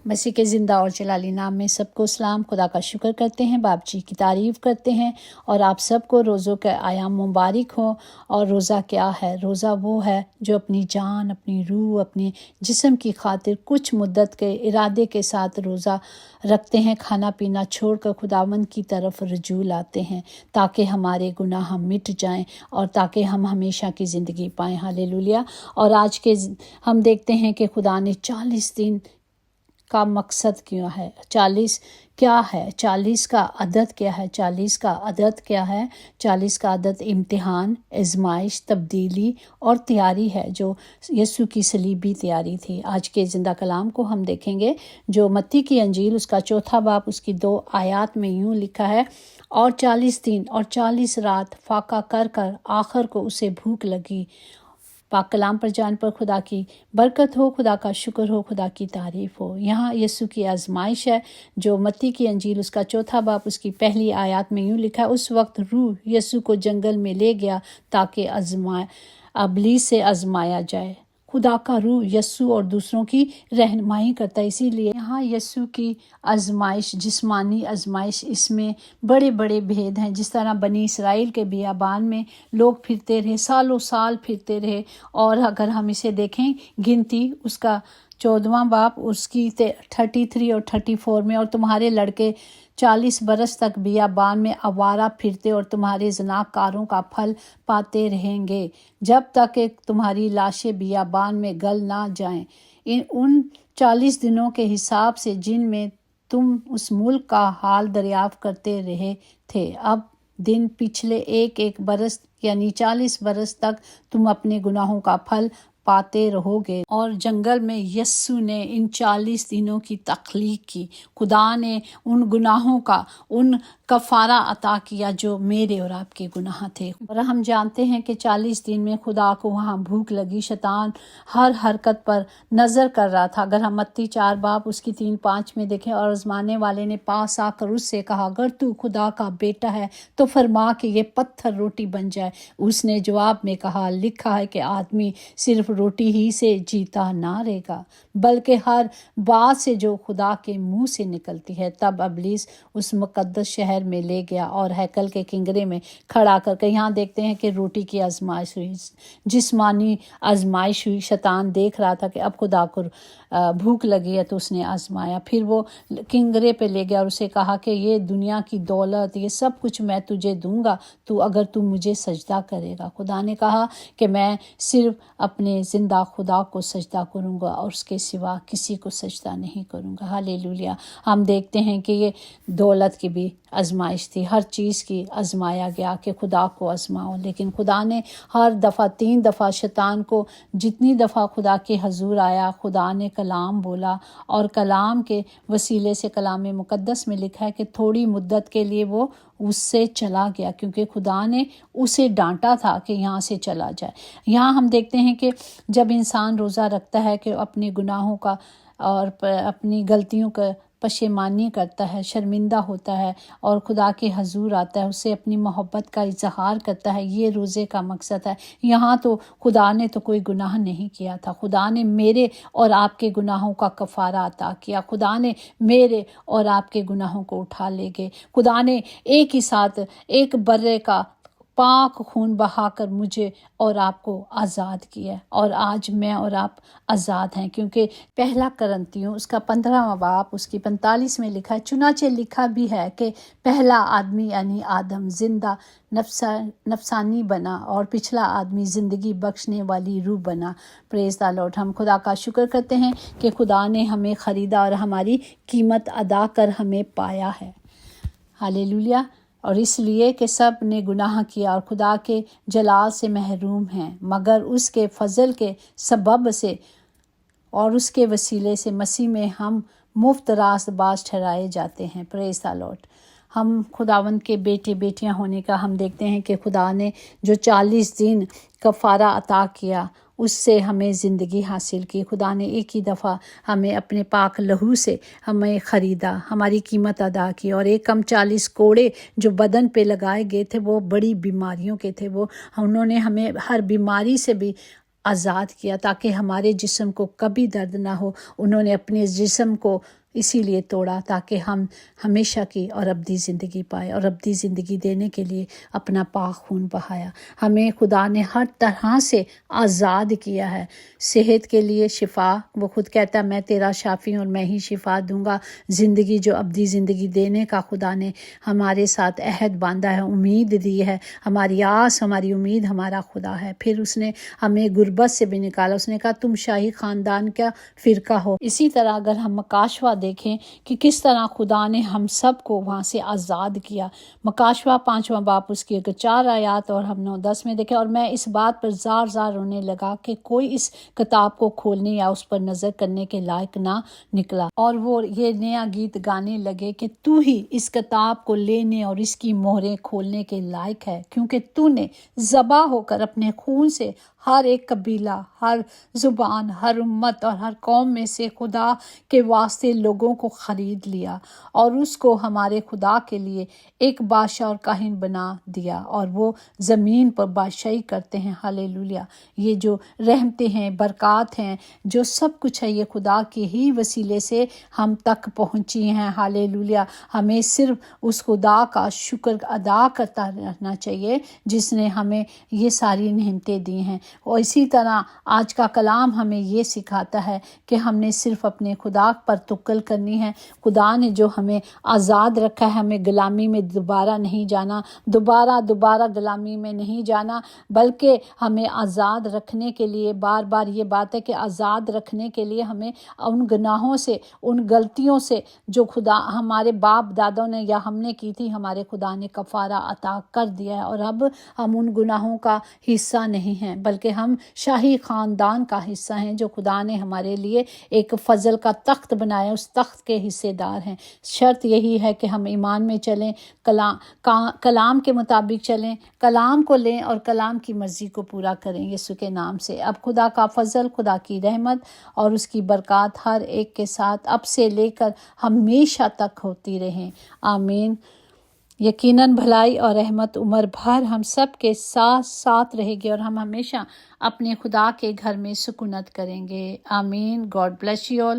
مسیح کے زندہ اور جلالی نام میں سب کو سلام۔ خدا کا شکر کرتے ہیں، باپ جی کی تعریف کرتے ہیں، اور آپ سب کو روزوں کے ایام مبارک ہوں۔ اور روزہ کیا ہے؟ روزہ وہ ہے جو اپنی جان، اپنی روح، اپنے جسم کی خاطر کچھ مدت کے ارادے کے ساتھ روزہ رکھتے ہیں، کھانا پینا چھوڑ کر خداوند کی طرف رجوع لاتے ہیں، تاکہ ہمارے گناہ مٹ جائیں اور تاکہ ہم ہمیشہ کی زندگی پائیں۔ ہاللیلویا۔ اور آج کے ہم دیکھتے ہیں کہ خدا نے 40 دن کا مقصد کیا ہے، 40 کیا ہے، 40 کا عدد کیا ہے، 40 کا عدد کیا ہے؟ 40 کا عدد امتحان، آزمائش، تبدیلی اور تیاری ہے، جو یسوع کی صلیبی تیاری تھی۔ آج کے زندہ کلام کو ہم دیکھیں گے، جو متی کی انجیل اس کا 4 باب اس کی 2 آیات میں یوں لکھا ہے، اور 40 دن اور 40 رات فاقہ کر کر آخر کو اسے بھوک لگی۔ پاک کلام پر جان پر خدا کی برکت ہو، خدا کا شکر ہو، خدا کی تعریف ہو۔ یہاں یسوع کی آزمائش ہے، جو متی کی انجیل اس کا 4 باب اس کی پہلی آیات میں یوں لکھا ہے، اس وقت روح یسوع کو جنگل میں لے گیا تاکہ ابلیس سے آزمایا جائے۔ خدا کا روح یسوع اور دوسروں کی رہنمائی کرتا ہے، اسی لیے یہاں یسوع کی آزمائش، جسمانی آزمائش، اس میں بڑے بڑے بھید ہیں۔ جس طرح بنی اسرائیل کے بیابان میں لوگ پھرتے رہے، سالوں سال پھرتے رہے، اور اگر ہم اسے دیکھیں گنتی اس کا 14واں باب اس کی 33 اور 34 میں، اور تمہارے لڑکے 40 برس تک بیابان میں آوارہ پھرتے اور تمہارے زناکاروں کا پھل پاتے رہیں گے، جب تک کہ تمہاری لاشیں بیابان میں گل نہ جائیں۔ ان 40 دنوں کے حساب سے جن میں تم اس ملک کا حال دریافت کرتے رہے تھے، اب دن پچھلے ایک برس یعنی 40 برس تک تم اپنے گناہوں کا پھل پاتے رہو گے۔ اور جنگل میں یسوع نے ان 40 دنوں کی تخلیق کی۔ خدا نے ان گناہوں کا ان کفارہ عطا کیا جو میرے اور آپ کے گناہ تھے۔ اور ہم جانتے ہیں کہ 40 دن میں خدا کو وہاں بھوک لگی، شیطان ہر حرکت پر نظر کر رہا تھا۔ اگر ہم متی 4 باب اس کی 3-5 میں دیکھیں، اور آزمانے والے نے پاس آ کر اس سے کہا، اگر تو خدا کا بیٹا ہے تو فرما کہ یہ پتھر روٹی بن جائے۔ اس نے جواب میں کہا، لکھا ہے کہ آدمی صرف روٹی ہی سے جیتا نہ رہے گا، بلکہ ہر بات سے جو خدا کے منہ سے نکلتی ہے۔ تب ابلیس اس مقدس شہر میں لے گیا اور ہیکل کے کنگرے میں کھڑا کر کے، یہاں دیکھتے ہیں کہ روٹی کی آزمائش ہوئی، جسمانی آزمائش ہوئی۔ شیطان دیکھ رہا تھا کہ اب خدا کو بھوک لگی ہے، تو اس نے آزمایا۔ پھر وہ کنگرے پہ لے گیا اور اسے کہا کہ یہ دنیا کی دولت، یہ سب کچھ میں تجھے دوں گا اگر تو مجھے سجدہ کرے گا۔ خدا نے کہا کہ میں صرف اپنے زندہ خدا کو سجدہ کروں گا اور اس کے سوا کسی کو سجدہ نہیں کروں گا۔ ہاللیلویا۔ ہم دیکھتے ہیں کہ یہ دولت کی بھی آزمائش تھی، ہر چیز کی آزمایا گیا کہ خدا کو آزماؤ، لیکن خدا نے ہر دفعہ 3 دفعہ شیطان کو، جتنی دفعہ خدا کے حضور آیا، خدا نے کلام بولا، اور کلام کے وسیلے سے کلام مقدس میں لکھا ہے کہ تھوڑی مدت کے لیے وہ اس سے چلا گیا، کیونکہ خدا نے اسے ڈانٹا تھا کہ یہاں سے چلا جائے۔ یہاں ہم دیکھتے ہیں کہ جب انسان روزہ رکھتا ہے کہ اپنے گناہوں کا اور اپنی غلطیوں کا پشیمانی کرتا ہے، شرمندہ ہوتا ہے اور خدا کے حضور آتا ہے، اسے اپنی محبت کا اظہار کرتا ہے، یہ روزے کا مقصد ہے۔ یہاں تو خدا نے تو کوئی گناہ نہیں کیا تھا، خدا نے میرے اور آپ کے گناہوں کا کفارہ عطا کیا، خدا نے میرے اور آپ کے گناہوں کو اٹھا لے گئے۔ خدا نے ایک ہی ساتھ ایک برے کا پاک خون بہا کر مجھے اور آپ کو آزاد کیا، اور آج میں اور آپ آزاد ہیں، کیونکہ پہلا کرنتیوں اس کا 15واں باب اس کی 45 میں لکھا ہے، چنانچہ لکھا بھی ہے کہ پہلا آدمی یعنی آدم زندہ نفسانی بنا، اور پچھلا آدمی زندگی بخشنے والی روح بنا۔ پریز دی لارڈ۔ ہم خدا کا شکر کرتے ہیں کہ خدا نے ہمیں خریدا اور ہماری قیمت ادا کر ہمیں پایا ہے۔ ہاللیلویا۔ اور اس لیے کہ سب نے گناہ کیا اور خدا کے جلال سے محروم ہیں، مگر اس کے فضل کے سبب سے اور اس کے وسیلے سے مسیح میں ہم مفت راست باز ٹھہرائے جاتے ہیں۔ پریز دی لارڈ۔ ہم خداوند کے بیٹے بیٹیاں ہونے کا ہم دیکھتے ہیں کہ خدا نے جو 40 دن کفارہ عطا کیا، اس سے ہمیں زندگی حاصل کی۔ خدا نے ایک ہی دفعہ ہمیں اپنے پاک لہو سے ہمیں خریدا، ہماری قیمت ادا کی، اور ایک کم 40 کوڑے جو بدن پہ لگائے گئے تھے وہ بڑی بیماریوں کے تھے، وہ انہوں نے ہمیں ہر بیماری سے بھی آزاد کیا تاکہ ہمارے جسم کو کبھی درد نہ ہو۔ انہوں نے اپنے جسم کو اسی لیے توڑا تاکہ ہم ہمیشہ کی اور ابدی زندگی پائے، اور ابدی زندگی دینے کے لیے اپنا پاک خون بہایا۔ ہمیں خدا نے ہر طرح سے آزاد کیا ہے، صحت کے لیے شفا، وہ خود کہتا ہے میں تیرا شافی ہوں اور میں ہی شفا دوں گا۔ زندگی، جو ابدی زندگی دینے کا خدا نے ہمارے ساتھ عہد باندھا ہے، امید دی ہے، ہماری آس، ہماری امید ہمارا خدا ہے۔ پھر اس نے ہمیں غربت سے بھی نکالا، اس نے کہا تم شاہی خاندان کا فرقہ ہو۔ اسی طرح اگر ہم مکاشوہ دیکھیں کہ کس طرح خدا نے ہم سب کو وہاں سے آزاد کیا، مکاشوہ 5واں باب اس کی اگر 4 آیات اور ہم 9-10 میں دیکھیں، اور میں اس بات پر زار زار رونے لگا کہ کوئی اس کتاب کو کھولنے یا اس پر نظر کرنے کے لائق نہ نکلا، اور وہ یہ نیا گیت گانے لگے کہ تو ہی اس کتاب کو لینے اور اس کی مہریں کھولنے کے لائق ہے، کیونکہ تو نے ذبح ہو کر اپنے خون سے ہر ایک قبیلہ، ہر زبان، ہر امت اور ہر قوم میں سے خدا کے واسطے لوگوں کو خرید لیا، اور اس کو ہمارے خدا کے لیے ایک بادشاہ اور کاہن بنا دیا، اور وہ زمین پر بادشاہی کرتے ہیں۔ ہاللیلویا! یہ جو رحمتیں ہیں، برکات ہیں، جو سب کچھ ہے، یہ خدا کے ہی وسیلے سے ہم تک پہنچی ہیں۔ ہاللیلویا! ہمیں صرف اس خدا کا شکر ادا کرتا رہنا چاہیے جس نے ہمیں یہ ساری نعمتیں دی ہیں۔ اور اسی طرح آج کا کلام ہمیں یہ سکھاتا ہے کہ ہم نے صرف اپنے خدا پر توکل کرنی ہے۔ خدا نے جو ہمیں آزاد رکھا ہے، ہمیں غلامی میں دوبارہ نہیں جانا، دوبارہ غلامی میں نہیں جانا، بلکہ ہمیں آزاد رکھنے کے لیے بار بار یہ بات ہے کہ آزاد رکھنے کے لیے ہمیں ان گناہوں سے، ان غلطیوں سے جو خدا ہمارے باپ دادوں نے یا ہم نے کی تھی، ہمارے خدا نے کفارہ عطا کر دیا ہے، اور اب ہم ان گناہوں کا حصہ نہیں ہیں، بلکہ ہم شاہی خاندان کا حصہ ہیں جو خدا نے ہمارے لیے ایک فضل کا تخت بنایا، اس تخت کے حصے دار ہیں۔ شرط یہی ہے کہ ہم ایمان میں چلیں، کلام کے مطابق چلیں، کلام کو لیں اور کلام کی مرضی کو پورا کریں یسوع کے نام سے۔ اب خدا کا فضل، خدا کی رحمت اور اس کی برکات ہر ایک کے ساتھ اب سے لے کر ہمیشہ تک ہوتی رہیں، آمین۔ یقیناً بھلائی اور رحمت عمر بھر ہم سب کے ساتھ رہے گی، اور ہم ہمیشہ اپنے خدا کے گھر میں سکونت کریں گے، آمین۔ God bless you all.